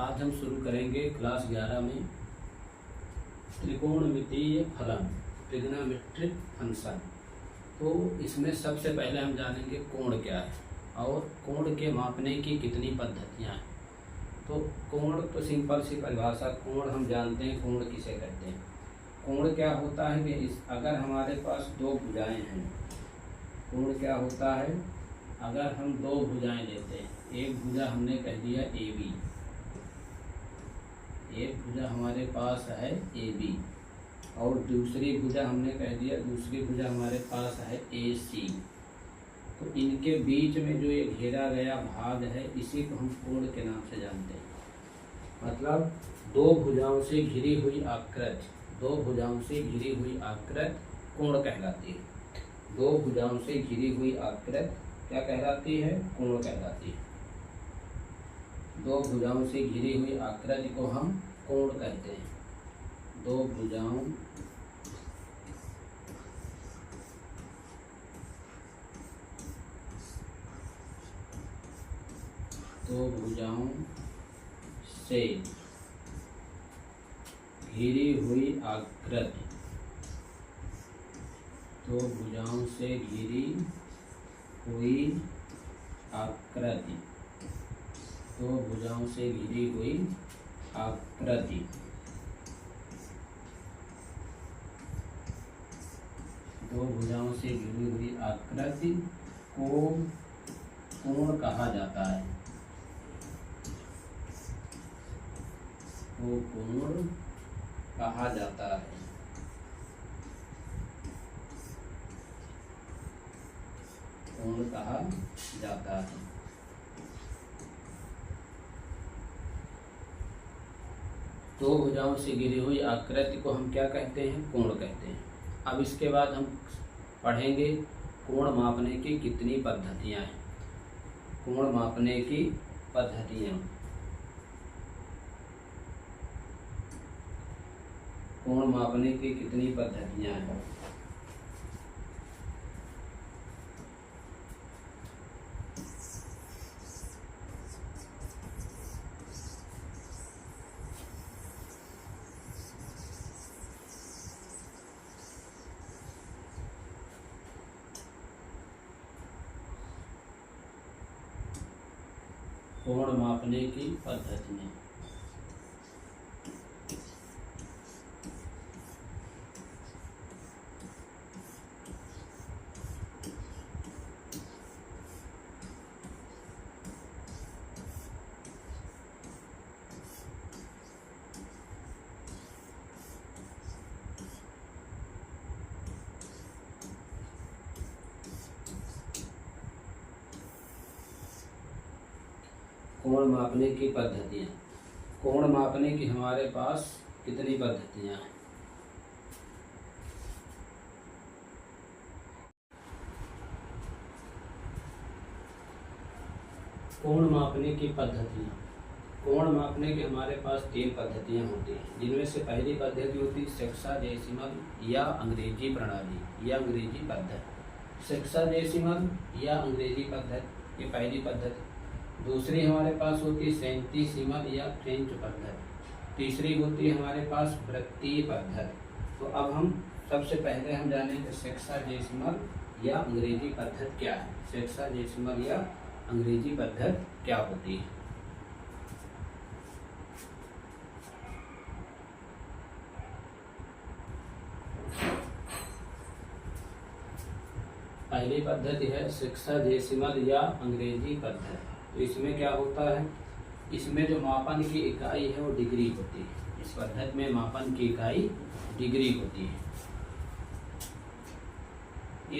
आज हम शुरू करेंगे क्लास 11 में त्रिकोणमितीय फलन, ट्रिग्नोमेट्रिक फंक्शन। तो इसमें सबसे पहले हम जानेंगे कोण क्या है और कोण के मापने की कितनी पद्धतियाँ हैं। तो कोण तो सिंपल सी परिभाषा, कोण हम जानते हैं, कोण किसे कहते हैं। कोण क्या होता है कि अगर हमारे पास दो भुजाएं हैं, कोण क्या होता है, अगर हम दो भुजाएं लेते हैं, एक भुजा हमने कह दिया ए बी, एक भुजा हमारे पास है ए बी और दूसरी भुजा हमने कह दिया, दूसरी भुजा हमारे पास है ए सी। तो इनके बीच में जो ये घेरा गया भाग है, इसी को हम कोण के नाम से जानते हैं। मतलब दो भुजाओं से घिरी हुई आकृति, दो भुजाओं से घिरी हुई आकृति कोण कहलाती है। दो भुजाओं से घिरी हुई आकृति क्या कहलाती है? कोण कहलाती है। दो भुजाओं से घिरी हुई आकृति को हम कोण कहते हैं। दो भुजाओं से घिरी हुई आकृति, दो भुजाओं से घिरी हुई आकृति, दो भुजाओं से घिरी हुई आकृति, दो भुजाओं से घिरी हुई आकृति को कोण कहा जाता है। को कोण कहा जाता है। कोण कहा जाता है। दो भुजाओं से घिरी हुई आकृति को हम क्या कहते हैं? कोण कहते हैं। अब इसके बाद हम पढ़ेंगे कोण मापने की कितनी पद्धतियां हैं। कोण मापने की पद्धतियां, कोण मापने की कितनी पद्धतियां हैं। कोण मापने की पद्धतियां, कोण मापने की पद्धतियाँ। कोण मापने की हमारे पास कितनी पद्धतियाँ हैं? कोण मापने की पद्धतियाँ, कोण मापने की हमारे पास तीन पद्धतियाँ होती हैं, जिनमें से पहली पद्धति होती है सेक्साडेसिमल या अंग्रेजी प्रणाली या अंग्रेजी पद्धति। सेक्साडेसिमल या अंग्रेजी पद्धति, ये पहली पद्धति। दूसरी हमारे पास होती है सेंटीसिमल या फ्रेंच पद्धति। तीसरी होती है हमारे पास वृत्तीय पद्धति। तो अब हम सबसे पहले हम जानेंगे सेक्साडेसिमल या अंग्रेजी पद्धति क्या है। सेक्साडेसिमल या अंग्रेजी पद्धति क्या होती है? पहली पद्धति है सेक्साडेसिमल या अंग्रेजी पद्धति। तो इसमें क्या होता है, इसमें जो मापन की इकाई है वो डिग्री होती है। इस पद्धति में मापन की इकाई डिग्री होती है।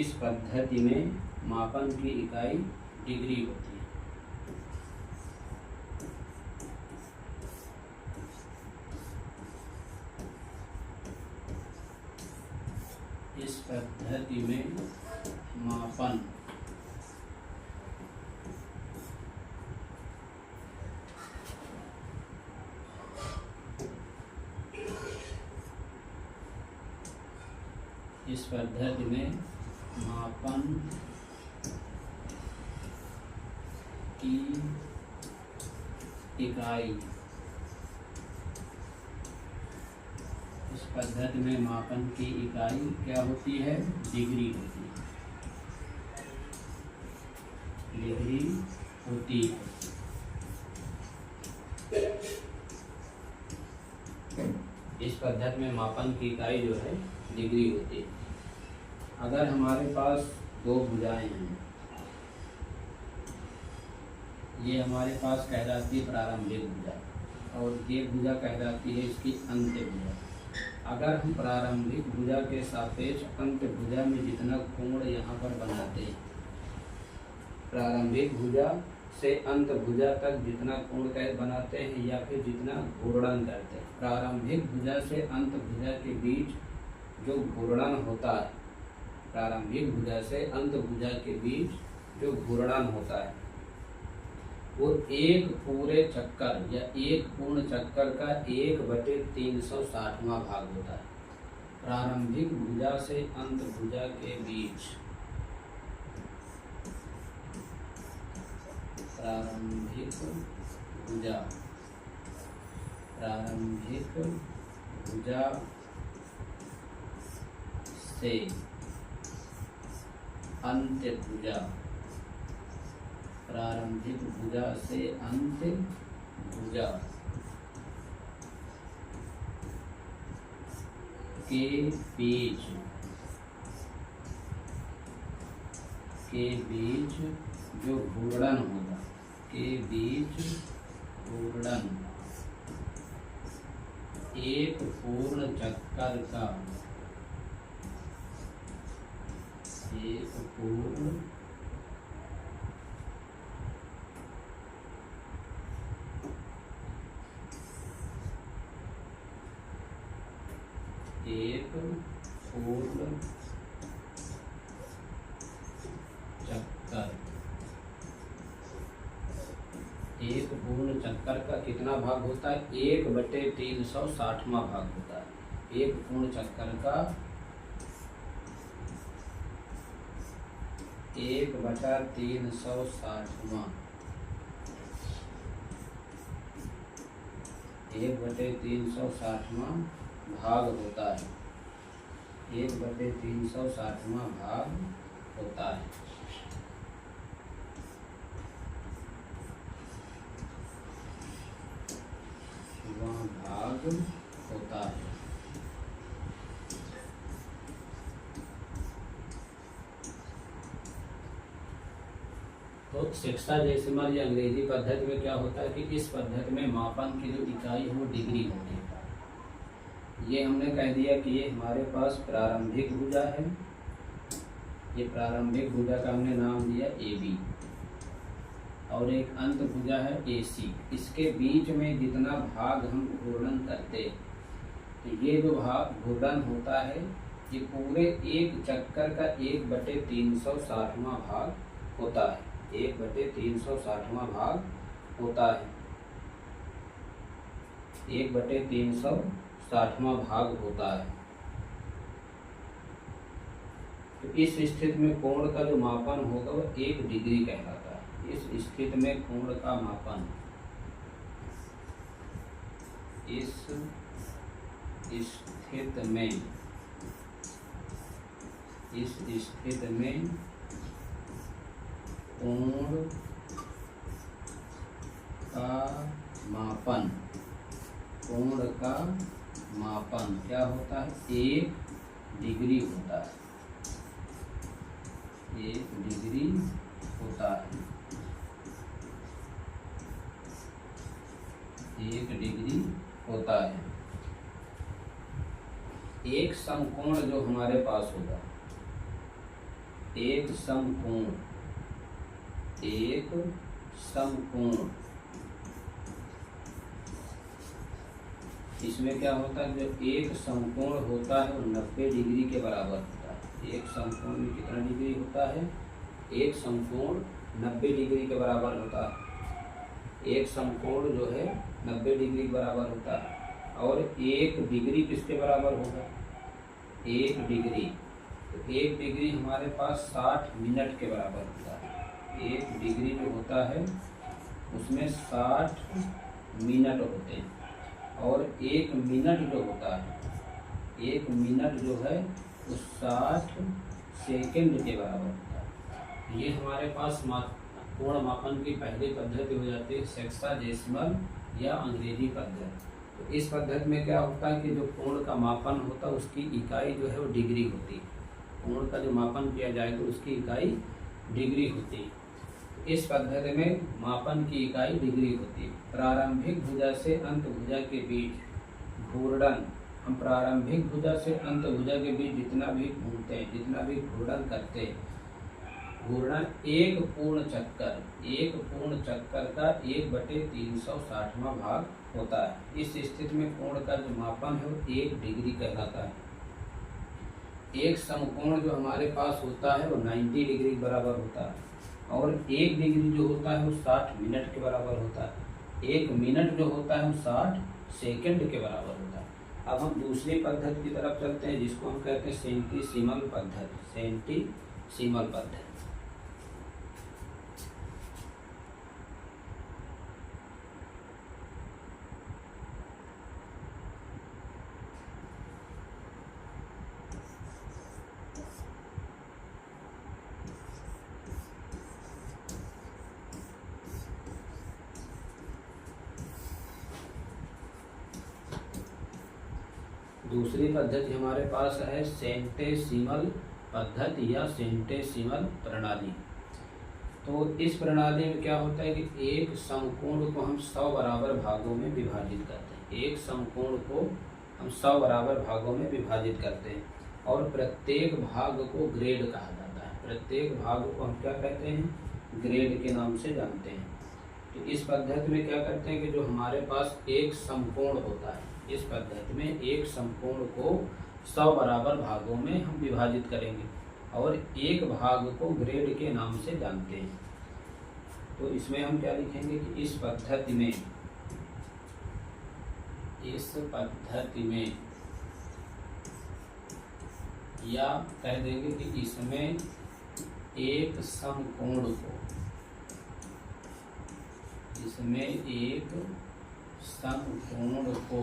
इस पद्धति में मापन की इकाई डिग्री होती है। इस पद्धति में मापन इस पद्धति में मापन की इकाई इस पद्धति में मापन की इकाई क्या होती है? डिग्री होती है। डिग्री होती है। इस पद्धति में मापन की इकाई जो है डिग्री होती है। अगर हमारे पास दो भुजाएं हैं, ये हमारे पास कहलाती है प्रारंभिक भुजा और ये भुजा कहलाती है इसकी अंत्य भुजा। अगर हम प्रारंभिक भुजा के सापेक्ष अंत्य भुजा में जितना कोण यहाँ पर बनाते हैं, प्रारंभिक भुजा से अंत भुजा तक जितना कोण बनाते हैं या फिर जितना घूर्णन करते हैं, प्रारंभिक भुजा से अंत भुजा के बीच जो घूर्णन होता है, प्रारंभिक भुजा से अंत भुजा के बीच जो घूर्णन होता है वो एक पूरे चक्कर या एक पूर्ण चक्कर का 1/360वां भाग होता है। प्रारंभिक भुजा से अंत भुजा के बीच प्रारंभिक भुजा से अंत्य भुजा, प्रारंभिक भुजा से अंत्य भुजा के बीच जो घूर्णन होगा, के बीच घूर्णन एक पूर्ण चक्कर का एक पूर्ण चक्कर का कितना भाग होता है? 1/360वां भाग होता है। एक पूर्ण चक्कर का 1/360वां 1/360वां भाग होता है। 1/360वां भाग होता है। वह भाग होता है। तो सेक्साडेसिमल या अंग्रेजी पद्धति में क्या होता है कि इस पद्धति में मापन की जो इकाई है वो डिग्री होती है। ये हमने कह दिया कि ये हमारे पास प्रारंभिक भुजा है। ये प्रारंभिक भुजा का हमने नाम दिया AB और एक अंत भुजा है AC। इसके बीच में जितना भाग हम घूर्णन करते हैं, तो ये जो भाग घूर्णन होता है ये पूरे एक चक्कर का 1/360वां भाग होता है। 1/360वां भाग होता है। 1/360वां भाग होता है। तो इस स्थिति में कोण का जो मापन होगा वो 1 डिग्री कहलाता है। इस स्थिति में कोण का मापन इस स्थिति में कोण का मापन क्या होता है? 1 डिग्री होता है। 1 डिग्री होता है। 1 डिग्री होता है। एक समकोण जो हमारे पास होगा, एक समकोण इसमें क्या होता है? जो एक समकोण होता है वो 90 डिग्री के बराबर होता है। एक समकोण में कितना डिग्री होता है? एक समकोण 90 डिग्री के बराबर होता है। एक समकोण जो है 90 डिग्री के बराबर होता है। और 1 डिग्री किसके बराबर होगा? 1 डिग्री, तो 1 डिग्री हमारे पास 60 मिनट के बराबर होता है। 1 डिग्री जो होता है उसमें 60 मिनट होते हैं। और 1 मिनट जो होता है 1 मिनट जो है वो 60 सेकंड के बराबर होता है। ये हमारे पास कोण मापन की पहली पद्धति हो जाती है सेक्साडेसिमल या अंग्रेजी पद्धति। तो इस पद्धति में क्या होता है कि जो कोण का मापन होता है उसकी इकाई जो है वो डिग्री होती है। कोण का जो मापन किया जाए तो उसकी इकाई डिग्री होती है। इस पद्धति में मापन की इकाई डिग्री होती है। प्रारंभिक भुजा से अंत भुजा के बीच घूर्णन, हम प्रारंभिक भुजा से अंत भुजा के बीच जितना भी घूमते हैं, जितना भी घूर्णन करते हैं, घूर्णन एक पूर्ण चक्कर का 1/360वां भाग होता है। इस स्थिति में कोण का जो मापन है वो 1 डिग्री कहलाता है। एक समकोण जो हमारे पास होता है वो 90 डिग्री के बराबर होता है और 1 डिग्री जो होता है वो 60 मिनट के बराबर होता है। 1 मिनट जो होता है वो 60 सेकंड के बराबर होता है। अब हम दूसरी पद्धति की तरफ चलते हैं जिसको हम कहते हैं सेंटीसीमल पद्धति। सेंटीसीमल पद्धति दूसरी पद्धति हमारे पास है सेंटेसिमल पद्धति या सेंटेसिमल प्रणाली। तो इस प्रणाली में क्या होता है कि एक समकोण को हम 100 बराबर भागों में विभाजित करते हैं। एक समकोण को हम 100 बराबर भागों में विभाजित करते हैं और प्रत्येक भाग को ग्रेड कहा जाता है। प्रत्येक भाग को हम क्या कहते हैं? ग्रेड के नाम से जानते हैं। तो इस पद्धति में क्या करते हैं कि जो हमारे पास एक समकोण होता है, इस पद्धति में एक समकोण को 100 बराबर भागों में हम विभाजित करेंगे और एक भाग को ग्रेड के नाम से जानते हैं। तो इसमें हम क्या लिखेंगे कि इस पद्धति में या कह देंगे कि इसमें एक समकोण को, इसमें एक समकोण को,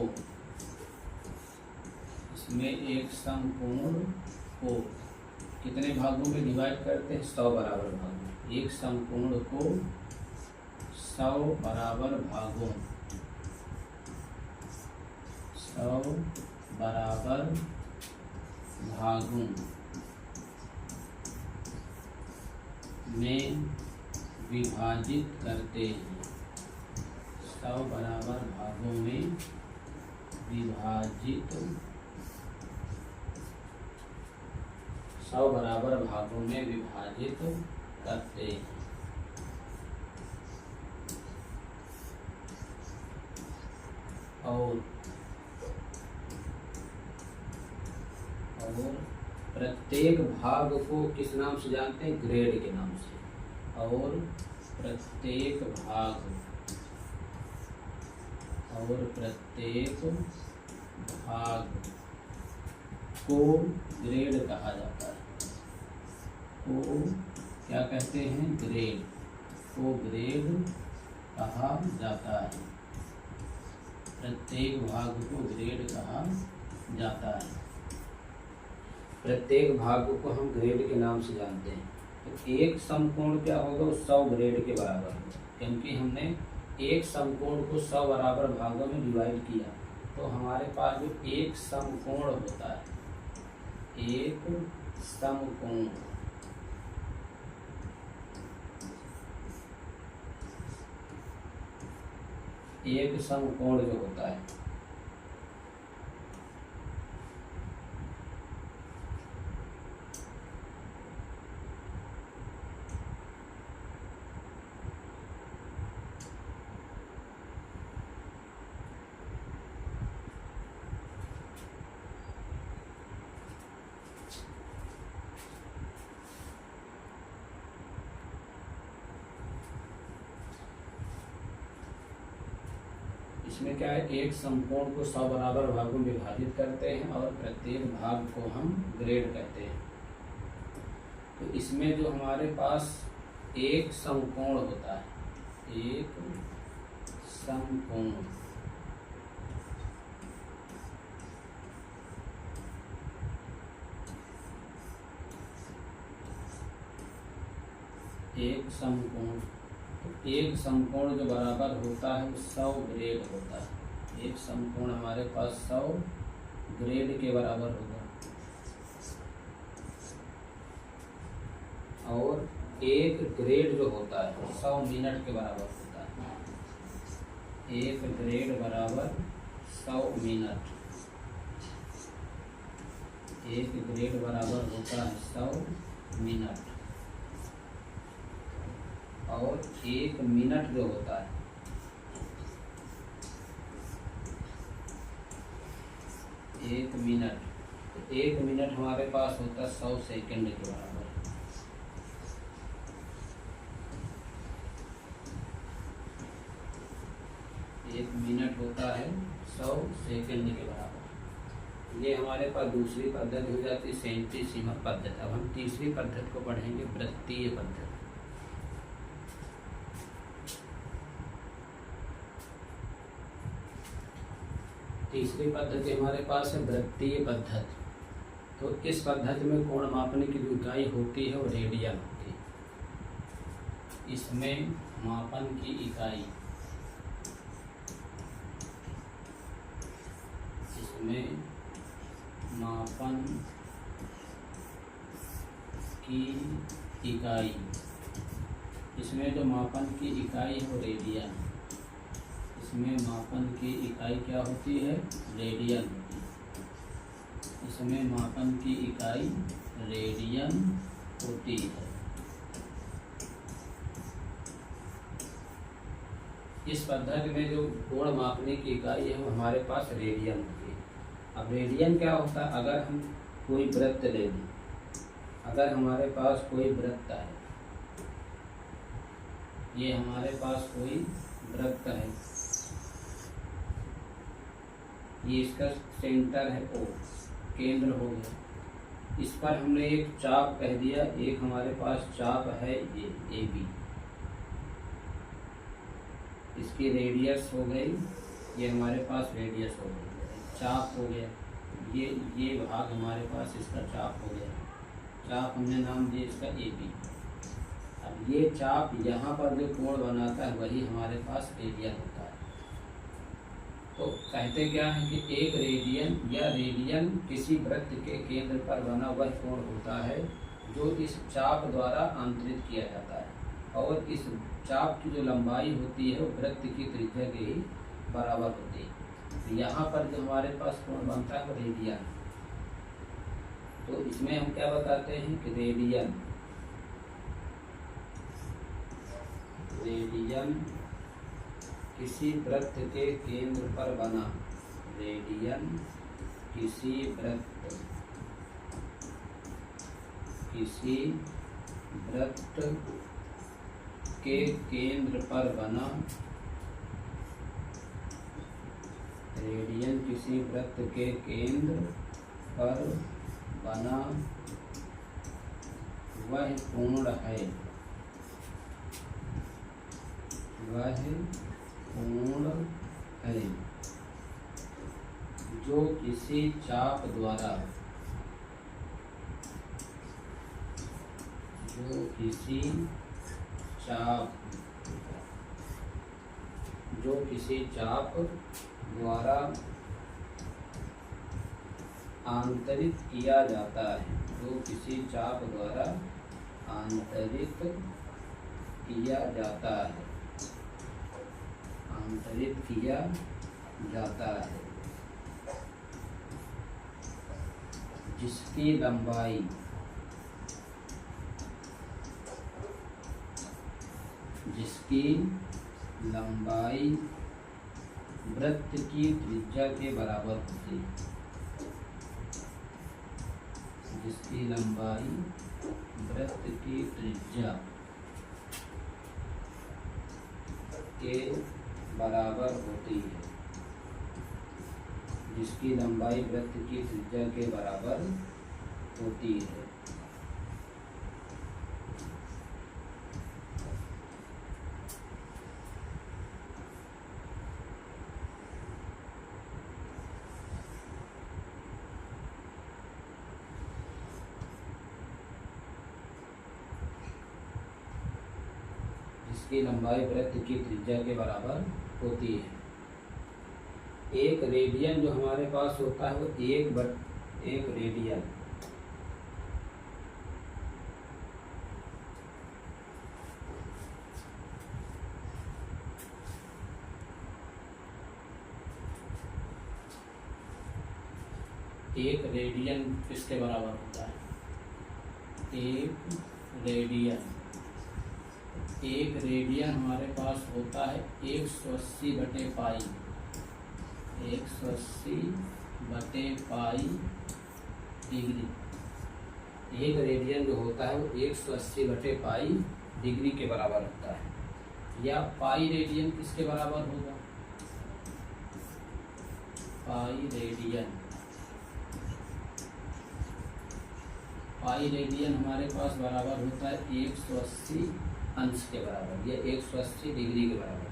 इसमें एक समकोण को कितने भागों में डिवाइड करते हैं? 100 बराबर भागों। एक समकोण को 100 बराबर भागों, 100 बराबर भागों में विभाजित करते हैं। 100 बराबर भागों में विभाजित, 100 बराबर भागों में विभाजित करते हैं। और प्रत्येक भाग को किस नाम से जानते हैं? ग्रेड के नाम से। और प्रत्येक भाग को ग्रेड कहा जाता है। को क्या कहते हैं? ग्रेड को ग्रेड कहा जाता है। प्रत्येक भाग को ग्रेड कहा जाता है। प्रत्येक भाग को हम ग्रेड के नाम से जानते हैं। तो एक समकोण क्या होगा? 100 ग्रेड के बराबर होगा, क्योंकि हमने एक समकोण को 100 बराबर भागों में डिवाइड किया। तो हमारे पास जो एक समकोण होता है, एक समकोण, एक समकोण जो होता है इसमें क्या है? एक समकोण को 100 बराबर भागों में विभाजित करते हैं और प्रत्येक भाग को हम ग्रेड कहते हैं। तो इसमें जो हमारे पास एक समकोण होता है, एक समकोण, एक समकोण, तो एक समकोण जो बराबर होता है वो 100 ग्रेड होता है। एक समकोण हमारे पास 100 ग्रेड के बराबर होगा। और एक ग्रेड जो होता है 100 मिनट के बराबर होता है। एक ग्रेड बराबर 100 मिनट। एक ग्रेड बराबर होता है 100 मिनट। और एक मिनट जो होता है एक मिनट हमारे पास होता है 100 सेकंड के बराबर। एक मिनट होता है 100 सेकंड के बराबर। ये हमारे पास दूसरी पद्धति हो जाती है सेंटीसीमल पद्धति। अब हम तीसरी पद्धति को पढ़ेंगे, वृत्तीय पद्धति। तीसरी पद्धति हमारे पास है वृत्तीय पद्धति। तो इस पद्धति में कोण मापने की जो इकाई होती है वो रेडियन होती है। इसमें मापन की इकाई, इसमें मापन की इकाई, इसमें जो मापन की इकाई है वो रेडियन। इसमें मापन की इकाई क्या होती है? रेडियन होती है। इसमें मापन की इकाई रेडियन होती है। इस पद्धति में जो कोण मापने की इकाई है वो हमारे पास रेडियन होती है। अब रेडियन क्या होता है? अगर हम कोई वृत्त ले लें, अगर हमारे पास कोई वृत्त है, ये हमारे पास कोई वृत्त है, ये इसका सेंटर है O, केंद्र हो गया। इस पर हमने एक चाप कह दिया, एक हमारे पास चाप है ये AB, इसकी रेडियस हो गई, ये हमारे पास रेडियस हो गई, चाप हो गया। ये भाग हमारे पास इसका चाप हो गया। चाप हमने नाम दिया इसका AB। अब ये चाप यहाँ पर जो कोण बनाता है वही हमारे पास रेडियन होता है। तो कहते क्या है कि एक रेडियन या रेडियन किसी वृत्त के केंद्र पर बना वह कोण होता है जो इस चाप द्वारा आंतरित किया जाता है। और इस चाप की जो लंबाई होती है वो वृत्त की त्रिज्या के ही बराबर होती है। तो यहाँ पर जो हमारे पास कोण बनता है वो रेडियन। तो इसमें हम क्या बताते हैं कि रेडियन किसी वृत्त के केंद्र पर बना, रेडियन किसी वृत्त के केंद्र पर बना, रेडियन किसी वृत्त के केंद्र पर बना वह कोण है, वह कोण है जो किसी चाप द्वारा, जो किसी चाप द्वारा आंतरित किया जाता है, जो किसी चाप द्वारा आंतरित किया जाता है, आंतरित किया जाता है, जिसकी लंबाई वृत्त की त्रिज्या के बराबर होती है, जिसकी लंबाई वृत्त की त्रिज्या के बराबर होती है, जिसकी लंबाई वृत्त की त्रिज्या के बराबर होती है। उसकी लंबाई वृत्त की त्रिज्या के बराबर होती है। एक रेडियन जो हमारे पास होता है वो एक रेडियन किसके बराबर होता है? एक रेडियन हमारे पास होता है 180 बटे पाई, 180 बटे पाई डिग्री। एक रेडियन जो होता है वो 180 बटे पाई डिग्री के बराबर होता है। या पाई रेडियन किसके बराबर होगा? पाई रेडियन हमारे पास बराबर होता है 180 अंश के बराबर या 180 डिग्री के बराबर।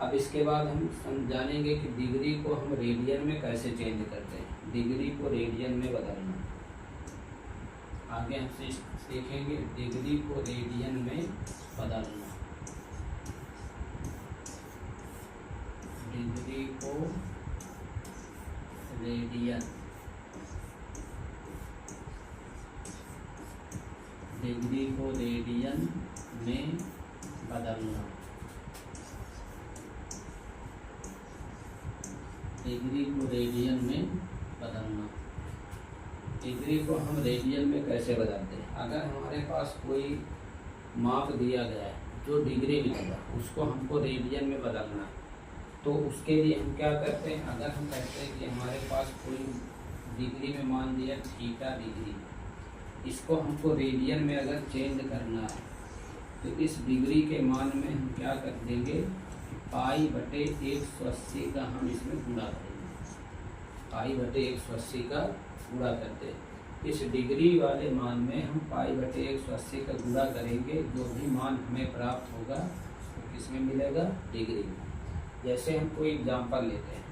अब इसके बाद हम जानेंगे कि डिग्री को हम रेडियन में कैसे चेंज करते हैं, डिग्री को रेडियन में बदलना। आगे हम सीखेंगे डिग्री को रेडियन में बदलना। डिग्री को रेडियन में बदलना। डिग्री को रेडियन में बदलना। डिग्री को हम रेडियन में कैसे बदलते हैं? अगर हमारे पास कोई माप दिया गया है जो डिग्री में होगा, उसको हमको रेडियन में बदलना है, तो उसके लिए हम क्या करते हैं? अगर हम कहते हैं कि हमारे पास कोई डिग्री में मान दिया थीटा डिग्री, इसको हमको रेडियन में अगर चेंज करना है तो इस डिग्री के मान में हम क्या कर देंगे? पाई बटे 180 का हम इसमें गुणा करेंगे। पाई बटे 180 का गुणा करते हैं। इस डिग्री वाले मान में हम पाई बटे 180 का गुणा करेंगे, जो भी मान हमें प्राप्त होगा तो किस में मिलेगा? डिग्री में। जैसे हम कोई एग्जाम्पल लेते हैं,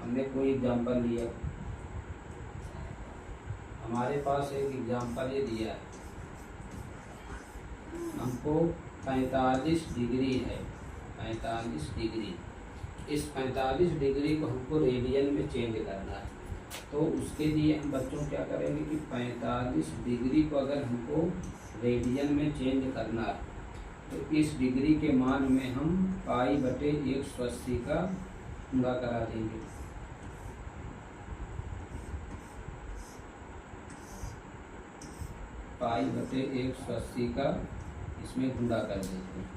हमने कोई एग्जाम्पल लिया, हमारे पास एक एग्जाम्पल ये दिया है, हमको 45 डिग्री है, 45 डिग्री। इस 45 डिग्री को हमको रेडियन में चेंज करना है, तो उसके लिए हम बच्चों क्या करेंगे कि 45 डिग्री को अगर हमको रेडियन में चेंज करना है तो इस डिग्री के मान में हम पाई बटे 180 का गुणा करा देंगे। पाई बटे 180 का इसमें गुणा कर देते हैं।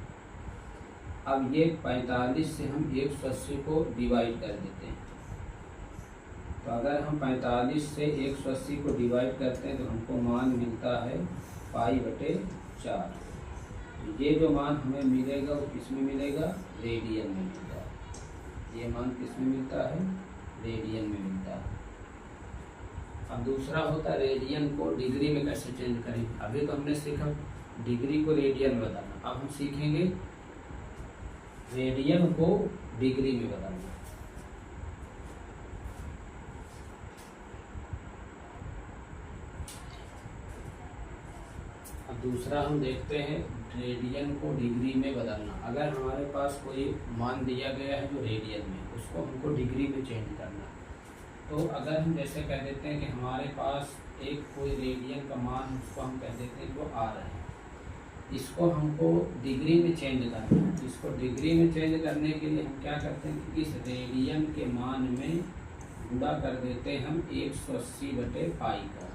अब ये 45 से हम 180 को डिवाइड कर देते हैं, तो अगर हम 45 से 180 को डिवाइड करते हैं तो हमको मान मिलता है पाई बटे 4। ये जो मान हमें मिलेगा वो किस में मिलेगा? रेडियन में मिलता है। ये मान किस में मिलता है? रेडियन में मिलता है। अब दूसरा होता है रेडियन को डिग्री में कैसे चेंज करें। अभी तो हमने सीखा डिग्री को रेडियन में बदलना, अब हम सीखेंगे रेडियन को डिग्री में बदलना। अब दूसरा हम देखते हैं रेडियन को डिग्री में बदलना। अगर हमारे पास कोई मान दिया गया है जो रेडियन में, उसको हमको डिग्री में चेंज करना। तो अगर हम जैसे कह देते हैं कि हमारे पास एक कोई रेडियन का मान, उसको हम कह देते हैं वो आ रहा है, इसको हमको डिग्री में चेंज करना है। इसको डिग्री में चेंज करने के लिए हम क्या करते हैं कि इस रेडियन के मान में गुणा कर देते हैं हम 180 बटे पाई का,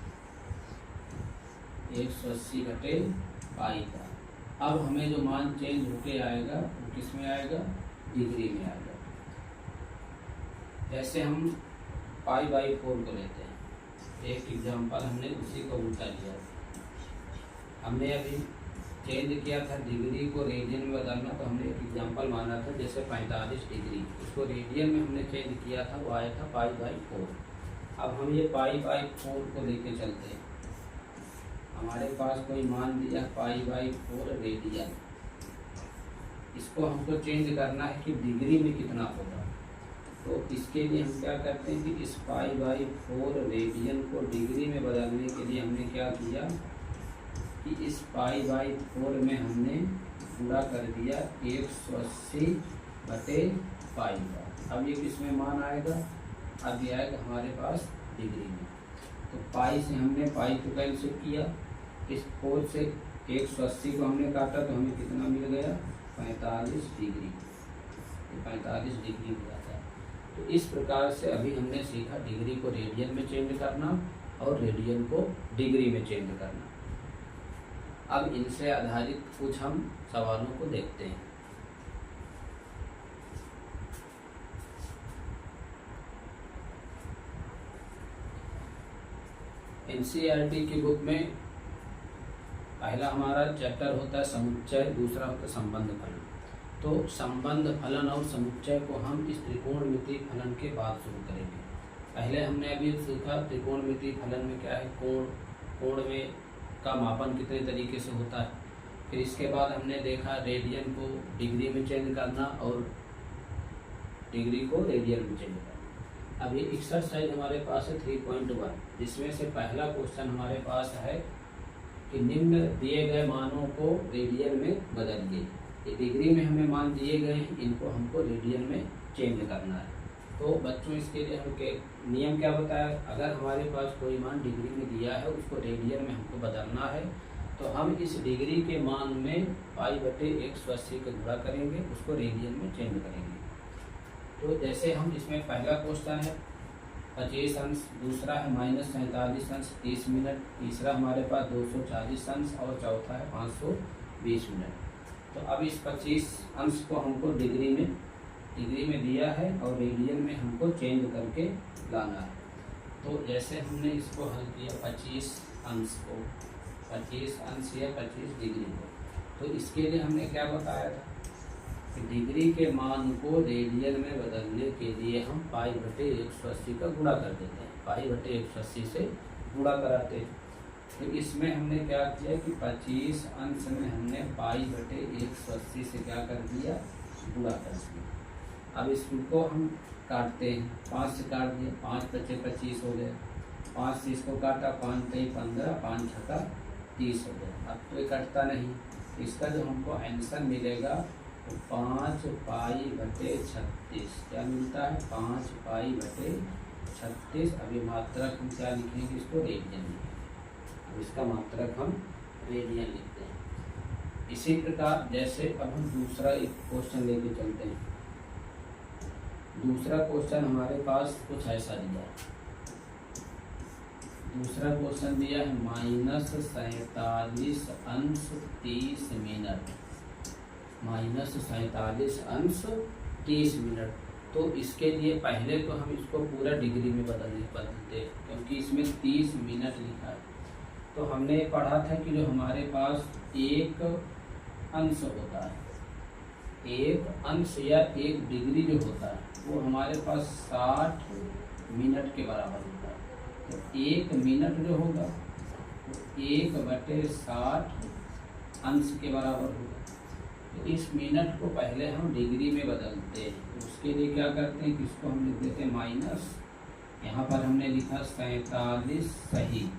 180 बटे पाई का। अब हमें जो मान चेंज होके आएगा वो किस में आएगा? डिग्री में आएगा। जैसे हम पाई बाई 4 को लेते हैं, एक एग्जांपल हमने उसी को उल्टा लिया। हमने अभी चेंज किया था डिग्री को रेडियन में बदलना, तो हमने एक एग्जांपल माना था जैसे 45 डिग्री, उसको रेडियन में हमने चेंज किया था, वो आया था पाई बाई 4। अब हम ये पाई बाई 4 को लेके चलते हैं। हमारे पास कोई मान दिया पाई बाई 4 रेडियन, इसको हमको चेंज करना है कि डिग्री में कितना होगा। तो इसके लिए हम क्या करते हैं कि इस पाई बाई 4 रेडियन को डिग्री में बदलने के लिए हमने क्या किया कि इस पाई बाई 4 में हमने पूरा कर दिया 180/पाई। अब ये किस में मान आएगा? अब ये आएगा हमारे पास डिग्री में। तो पाई से हमने पाई को कैंसिल किया, इस 4 से 180 को हमने काटा तो हमें कितना मिल गया? 45 डिग्री। 45 डिग्री हो जाता है। तो इस प्रकार से अभी हमने सीखा डिग्री को रेडियन में चेंज करना और रेडियन को डिग्री में चेंज करना। अब इनसे आधारित कुछ हम सवालों को देखते हैं। एनसीईआरटी की बुक में पहला हमारा चैप्टर होता है समुच्चय, दूसरा होता है संबंध फलन। तो संबंध फलन और समुच्चय को हम इस त्रिकोणमितीय फलन के बाद शुरू करेंगे। पहले हमने अभी सीखा त्रिकोणमितीय फलन में क्या है, कोण में का मापन कितने तरीके से होता है। फिर इसके बाद हमने देखा रेडियन को डिग्री में चेंज करना और डिग्री को रेडियन में चेंज करना। अब ये एक्सरसाइज हमारे पास है 3.1, जिसमें से पहला क्वेश्चन हमारे पास है कि निम्न दिए गए मानों को रेडियन में बदलिए। ये डिग्री में हमें मान दिए गए हैं, इनको हमको रेडियन में चेंज करना है। तो बच्चों इसके लिए हमके नियम क्या बताया, अगर हमारे पास कोई मान डिग्री में दिया है उसको रेडियन में हमको बदलना है तो हम इस डिग्री के मान में पाई/180 का गुणा करेंगे, उसको रेडियन में चेंज करेंगे। तो जैसे हम इसमें पहला क्वेश्चन है 25 अंश, दूसरा है -47 अंश 30 मिनट, तीसरा हमारे पास 240 अंश और चौथा है 520 मिनट। तो अब इस 25 अंश को हमको डिग्री में दिया है और रेडियन में हमको चेंज करके लाना है। तो जैसे हमने इसको हल किया 25 अंश को, 25 अंश या 25 डिग्री को, तो इसके लिए हमने क्या बताया था कि डिग्री के मान को रेडियन में बदलने के लिए हम पाई/180 का गुणा कर देते हैं, पाई/180 से गुणा कराते हैं। तो इसमें हमने क्या किया कि 25 अंश में हमने पाई/180 से क्या कर दिया, गुणा कर दिया। अब इसको हम काटते हैं, 5 से काट दिया, 5 × 25 हो गया, 5 से इसको काटा, 5 × 3 15, 5 × 30 हो गया। अब तो ये कटता नहीं, इसका जो हमको आंसर मिलेगा तो 5 पाई/36 क्या मिलता है, 5 पाई/36। अभी मात्रक हम क्या लिखेंगे, इसको रेडियन लिखेंगे। अब इसका मात्रक हम रेडियन लिखते हैं। इसी प्रकार जैसे अब हम दूसरा एक क्वेश्चन लेके चलते हैं। दूसरा क्वेश्चन हमारे पास कुछ ऐसा दिया है। दूसरा क्वेश्चन दिया है -47 अंश 30 मिनट, -47 अंश 30 मिनट। तो इसके लिए पहले तो हम इसको पूरा डिग्री में बदलते क्योंकि इसमें 30 मिनट लिखा है। तो हमने पढ़ा था कि जो हमारे पास एक अंश होता है, एक अंश या एक डिग्री जो होता है वो हमारे पास 60 मिनट के बराबर होता है। तो 1 मिनट जो होगा तो 1/60 अंश के बराबर होगा। तो इस मिनट को पहले हम डिग्री में बदलते हैं। तो उसके लिए क्या करते हैं कि इसको हम लिख देते हैं माइनस, यहाँ पर हमने लिखा 47 सही।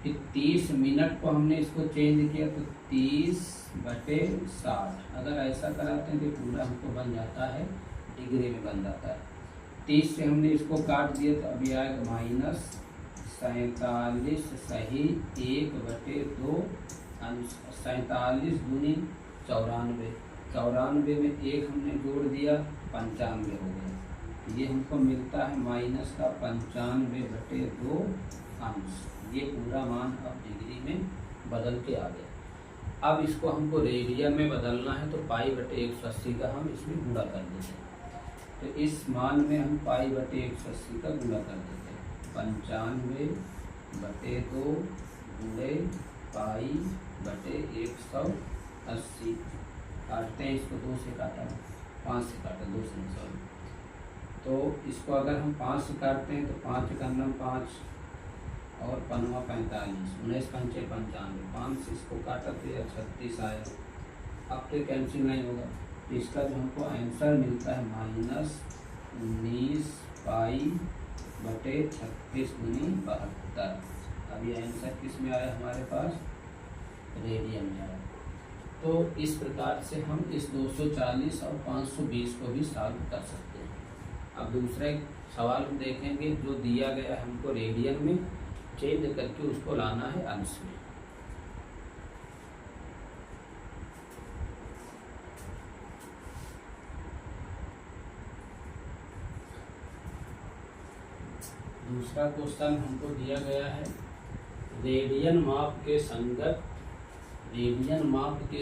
फिर 30 मिनट को हमने इसको चेंज किया तो 30/60। अगर ऐसा कराते हैं तो पूरा हमको बन जाता है, डिग्री में बन जाता है। 30 से हमने इसको काट दिया तो अभी आएगा -47 सही 1/2 अंश। 47 दूनी 94, 94 में 1 हमने जोड़ दिया 95 हो गया। ये हमको मिलता है -95/2 अंश। ये पूरा मान अब डिग्री में बदल के आ गया। अब इसको हमको रेडियन में बदलना है तो पाई/180 का हम इसमें गुणा कर देते हैं। तो इस मान में हम पाई/180 का गुणा कर देते हैं। 95/2 गुणे पाई/180। काटते हैं इसको, 2 से काटा, 5 से काटा, 2 से सॉरी। तो इसको अगर हम 5 से काटते हैं तो 5 का 5 और 5 45, 19 5 95, 5 से इसको काटा तो 36 आया। अब तो कैंसिल नहीं होगा, तो इसका जो हमको आंसर मिलता है -19 पाई/36 × 72। अब ये आंसर किस में आया हमारे पास, रेडियन में आया। तो इस प्रकार से हम इस 240 और 520 को भी सॉल्व कर सकते हैं। अब दूसरा सवाल हम देखेंगे जो दिया गया है हमको रेडियन में, चेंज करके उसको लाना है अंश में। दूसरा क्वेश्चन हमको दिया गया है रेडियन माप के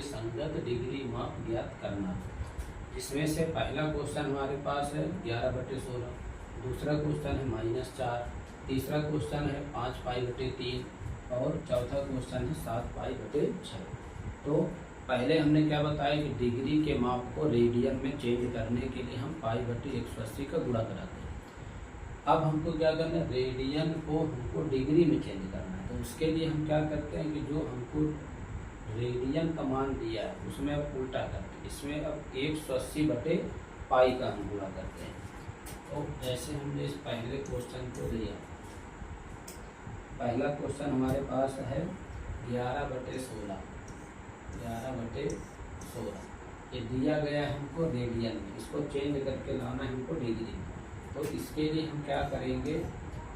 संगत डिग्री माप ज्ञात करना। इसमें से पहला क्वेश्चन हमारे पास है 11/16, दूसरा क्वेश्चन है -4, तीसरा क्वेश्चन है 5π/3 और चौथा क्वेश्चन है 7π/6। तो पहले हमने क्या बताया कि डिग्री के माप को रेडियन में चेंज करने के लिए हम π/180 का गुणा कराते हैं। अब हमको क्या करना है, रेडियन को हमको डिग्री में चेंज करना है। तो उसके लिए हम क्या करते हैं कि जो हमको रेडियन का मान दिया है उसमें अब उल्टा करते हैं, इसमें अब 180/π का हम गुणा करते हैं। तो जैसे हमने इस पहले क्वेश्चन को लिया, पहला क्वेश्चन हमारे पास है 11/16, 11/16 ये दिया गया है हमको रेडियन में, इसको चेंज करके लाना है हमको डिग्री में। तो इसके लिए हम क्या करेंगे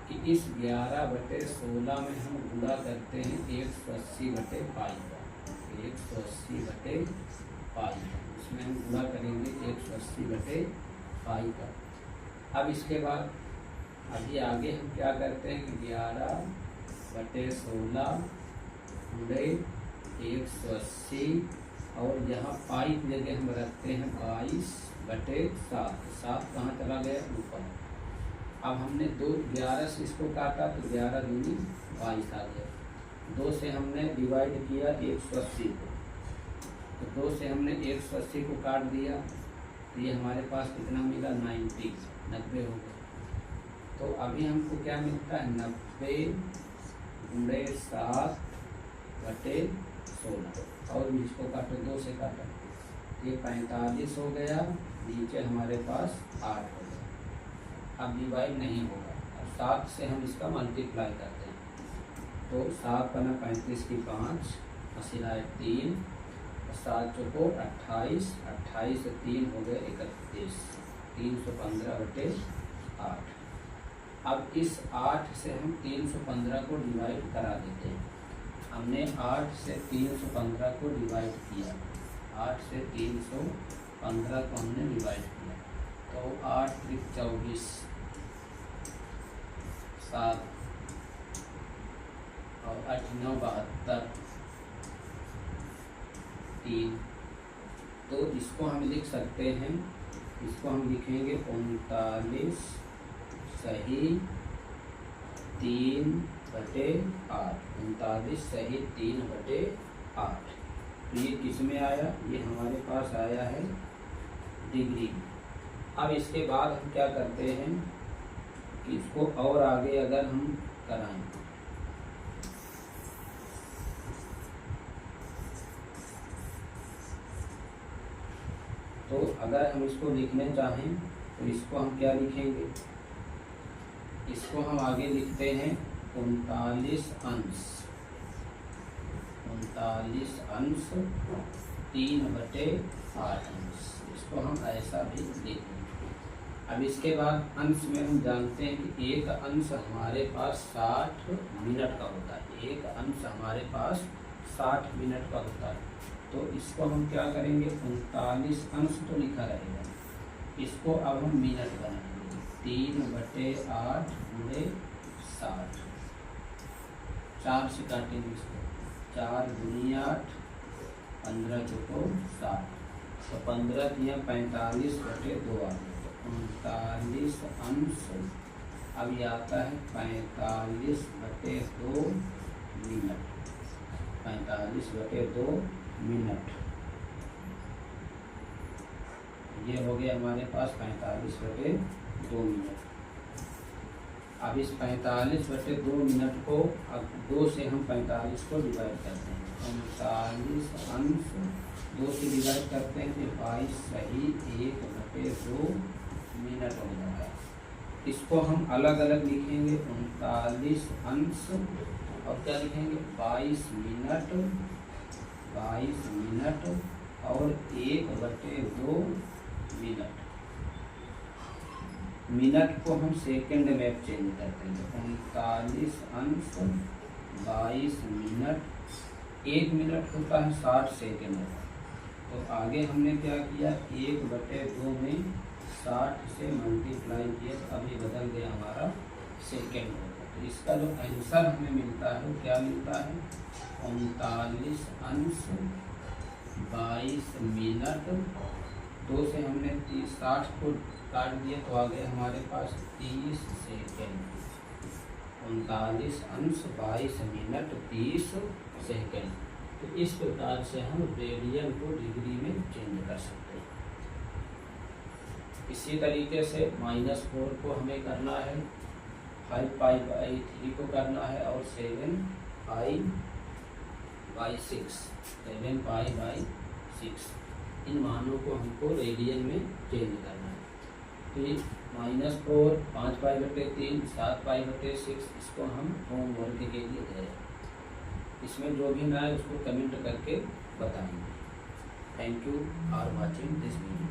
कि इस 11/16 में हम गुणा करते हैं 180/π, 180/π, इसमें हम गुणा करेंगे 180/π का। अब इसके बाद अभी आगे हम क्या करते हैं कि 11/16 गुणे 180 और यहाँ पाई की जगह हम रखते हैं 22/7, 7 कहाँ चला गया ऊपर। अब हमने 11 से इसको काटा तो 11 दूनी 22 आ गया। 2 से हमने डिवाइड किया 180 को, तो 2 से हमने 180 को काट दिया तो ये हमारे पास कितना मिला 90 हो गया। तो अभी हमको क्या मिलता है 90 गुणे 7/16 और इसको काटो 2 से काटा, ये 45 हो गया, नीचे हमारे पास 8 हो गया। अब डिवाइड नहीं होगा, अब 7 से हम इसका मल्टीप्लाई करते हैं। तो 7 × 35 की 5 × 3, 7 चौको 28, 28 से 3 हो गए 31, 315/8। अब इस 8 से हम 315 को डिवाइड करा देते हैं। हमने 8 से 315 को डिवाइड किया, 8 से 315 को हमने डिवाइड किया, तो 8 × 24, 7 और 8 × 9 72, 3। तो इसको हम लिख सकते हैं, इसको हम लिखेंगे 39 सही 3/8, 39 सही 3/8। तो ये किस में आया, ये हमारे पास आया है डिग्री। अब इसके बाद हम क्या करते हैं कि इसको और आगे अगर हम कराएं तो अगर हम इसको लिखने चाहें तो इसको हम क्या लिखेंगे, इसको हम आगे लिखते हैं 39 अंश 3/8 अंश, इसको हम ऐसा भी लिखेंगे। अब इसके बाद अंश में हम जानते हैं कि एक अंश हमारे पास 60 मिनट का होता है, एक अंश हमारे पास 60 मिनट का होता है। तो इसको हम क्या करेंगे, 39 अंश तो लिखा रहेगा, इसको अब हम मिनट बनाएंगे, 3/8 गुणे 60, 4 से काटेंगे इसको, 4 × 8, 15 चौको 60, तो 15 × 45/2 आ गया, 39 अंश। अब ये आता है 45/2 मिनट, 45/2 मिनट। ये हो गया हमारे पास 45/2 मिनट। अब इस 45/2 मिनट को अब 2 से हम 45 को डिवाइड करते हैं, 45 अंश 2 से डिवाइड करते हैं तो 22 सही 1/2 मिनट हो जाता है। इसको हम अलग अलग लिखेंगे, 39 अंश और क्या लिखेंगे 22 मिनट 22 मिनट और 1/2 मिनट। मिनट को हम सेकंड में चेंज करते हैं, 39 अंश 22 मिनट। 1 मिनट होता है 60 सेकंड। तो आगे हमने क्या किया, 1/2 में 60 से मल्टीप्लाई किया, तो अभी बदल गया हमारा सेकंड होगा। तो इसका जो आंसर हमें मिलता है वो क्या मिलता है, 39 अंश 22 मिनट। 2 से हमने 60 को काट दिया तो आ गया हमारे पास 30 सेकंड। 39 अंश 22 मिनट 30 सेकंड। तो इस प्रकार से हम रेडियन को डिग्री में चेंज कर सकते हैं। इसी तरीके से -4 को हमें करना है, 5π/3 को करना है और 7π/6 इन मानों को हमको रेडियन में चेंज करना है। तो ये -4, 5π/3, 7π/6 इसको हम होमवर्क के लिए दे रहे हैं। इसमें जो भी ना है उसको कमेंट करके बताएंगे। Thank you for watching this video.